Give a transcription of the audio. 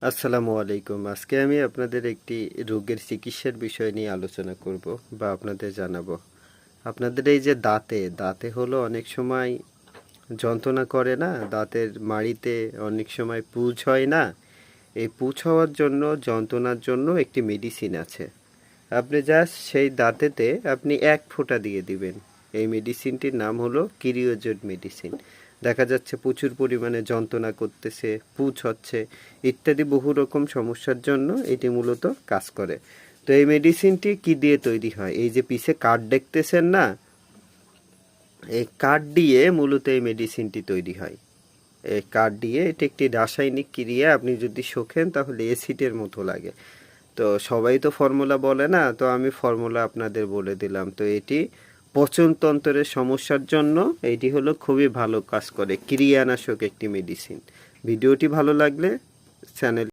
আসসালামু আলাইকুম। আজকে আমি আপনাদের একটি রোগের চিকিৎসার বিষয় নিয়ে আলোচনা করব বা আপনাদের জানাবো। আপনাদের এই যে দাঁতে হলো অনেক সময় যন্ত্রণা করে না? দাঁতের মাড়িতে অনেক সময় পুঁজ হয় না? এই পুঁজ হওয়ার জন্য যন্ত্রণার জন্য একটি মেডিসিন আছে। আপনি জাস্ট সেই দাঁতেতে আপনি ১ ফোঁটা দিয়ে দিবেন। এই মেডিসিনটির নাম হলো কিরিওজেড মেডিসিন। দেখা যাচ্ছে প্রচুর পরিমাণে যন্ত্রণা করতেছে, পুঁজ হচ্ছে ইত্যাদি বহু রকম সমস্যার জন্য এটি মূলত কাজ করে। তো এই মেডিসিনটি কি দিয়ে তৈরি হয়? এই যে পিছে কার্ড দেখতেছেন না? এই কার্ড দিয়ে মূলত এই মেডিসিনটি তৈরি হয়। এই কার্ড দিয়ে এটি একটি রাসায়নিক ক্রিয়া, আপনি যদি শোকেন তাহলে অ্যাসিডের মতো লাগে। তো সবাই তো ফর্মুলা বলে না, তো আমি ফর্মুলা আপনাদের বলে দিলাম। তো এটি পচনতন্ত্রের সমস্যার জন্য এটি হলো খুবই ভালো কাজ করে, ক্রিয়ানাশক একটি মেডিসিন। ভিডিওটি ভালো লাগলে চ্যানেল